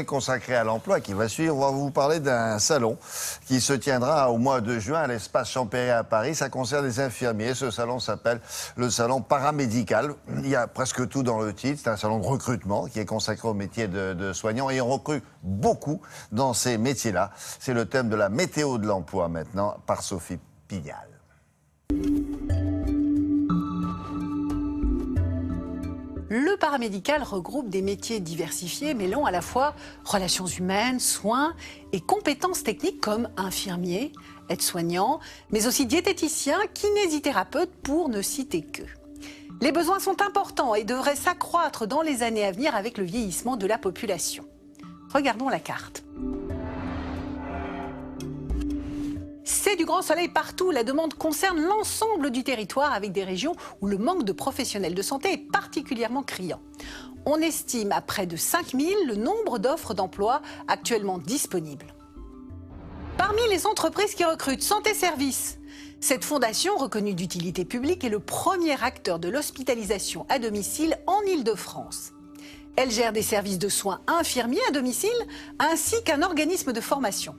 journée consacrée à l'emploi qui va suivre. On va vous parler d'un salon qui se tiendra au mois de juin à l'espace Champéry à Paris. Ça concerne les infirmiers. Ce salon s'appelle le salon paramédical. Il y a presque tout dans le titre. C'est un salon de recrutement qui est consacré au métier de soignant et on recrute beaucoup dans ces métiers-là. C'est le thème de la météo de l'emploi maintenant par Sophie Pigalle. Le paramédical regroupe des métiers diversifiés mêlant à la fois relations humaines, soins et compétences techniques comme infirmier, aide-soignant, mais aussi diététicien, kinésithérapeute pour ne citer que. Les besoins sont importants et devraient s'accroître dans les années à venir avec le vieillissement de la population. Regardons la carte. C'est du grand soleil partout. La demande concerne l'ensemble du territoire avec des régions où le manque de professionnels de santé est particulièrement criant. On estime à près de 5000 le nombre d'offres d'emploi actuellement disponibles. Parmi les entreprises qui recrutent Santé Services, cette fondation reconnue d'utilité publique est le premier acteur de l'hospitalisation à domicile en Île-de-France. Elle gère des services de soins infirmiers à domicile ainsi qu'un organisme de formation.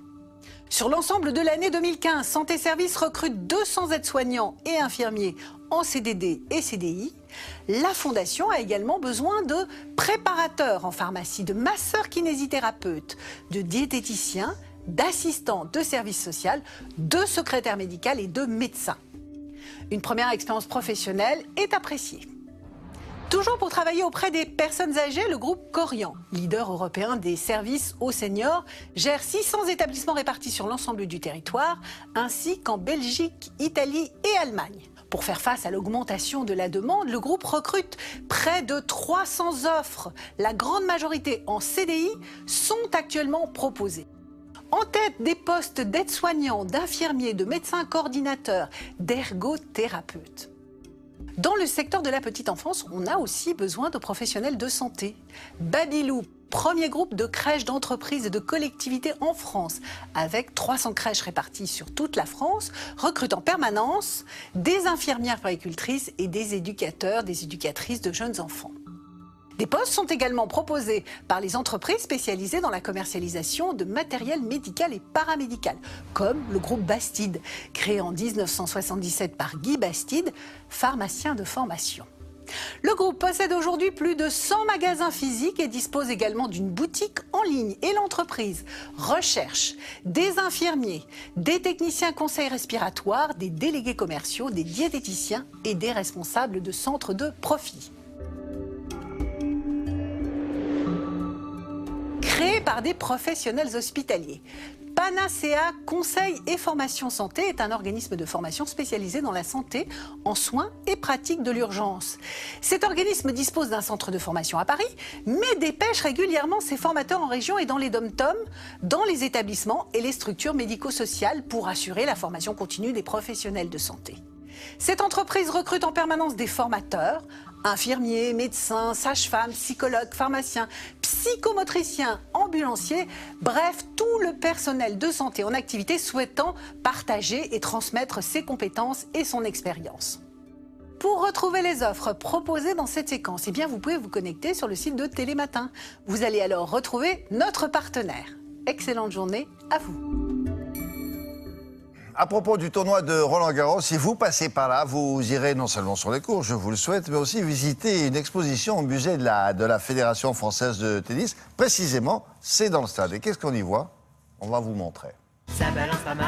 Sur l'ensemble de l'année 2015, Santé Services recrute 200 aides-soignants et infirmiers en CDD et CDI. La Fondation a également besoin de préparateurs en pharmacie, de masseurs kinésithérapeutes, de diététiciens, d'assistants de services sociaux, de secrétaires médicaux et de médecins. Une première expérience professionnelle est appréciée. Toujours pour travailler auprès des personnes âgées, le groupe Corian, leader européen des services aux seniors, gère 600 établissements répartis sur l'ensemble du territoire, ainsi qu'en Belgique, Italie et Allemagne. Pour faire face à l'augmentation de la demande, le groupe recrute près de 300 offres. La grande majorité en CDI sont actuellement proposées. En tête des postes d'aides-soignants, d'infirmiers, de médecins coordinateurs, d'ergothérapeutes. Dans le secteur de la petite enfance, on a aussi besoin de professionnels de santé. Babylou, premier groupe de crèches d'entreprises et de collectivités en France, avec 300 crèches réparties sur toute la France, recrute en permanence des infirmières puéricultrices et des éducateurs, des éducatrices de jeunes enfants. Des postes sont également proposés par les entreprises spécialisées dans la commercialisation de matériel médical et paramédical, comme le groupe Bastide, créé en 1977 par Guy Bastide, pharmacien de formation. Le groupe possède aujourd'hui plus de 100 magasins physiques et dispose également d'une boutique en ligne. Et l'entreprise recherche des infirmiers, des techniciens conseils respiratoires, des délégués commerciaux, des diététiciens et des responsables de centres de profit. Créé par des professionnels hospitaliers. Panacea Conseil et Formation Santé est un organisme de formation spécialisé dans la santé, en soins et pratiques de l'urgence. Cet organisme dispose d'un centre de formation à Paris, mais dépêche régulièrement ses formateurs en région et dans les dom-toms, dans les établissements et les structures médico-sociales pour assurer la formation continue des professionnels de santé. Cette entreprise recrute en permanence des formateurs, infirmiers, médecins, sages-femmes, psychologues, pharmaciens, psychomotriciens, ambulanciers, bref, tout le personnel de santé en activité souhaitant partager et transmettre ses compétences et son expérience. Pour retrouver les offres proposées dans cette séquence, eh bien, vous pouvez vous connecter sur le site de Télématin. Vous allez alors retrouver notre partenaire. Excellente journée à vous. À propos du tournoi de Roland-Garros, si vous passez par là, vous irez non seulement sur les cours, je vous le souhaite, mais aussi visiter une exposition au musée de la Fédération française de tennis. Précisément, c'est dans le stade. Et qu'est-ce qu'on y voit? On va vous montrer. Ça balance pas mal.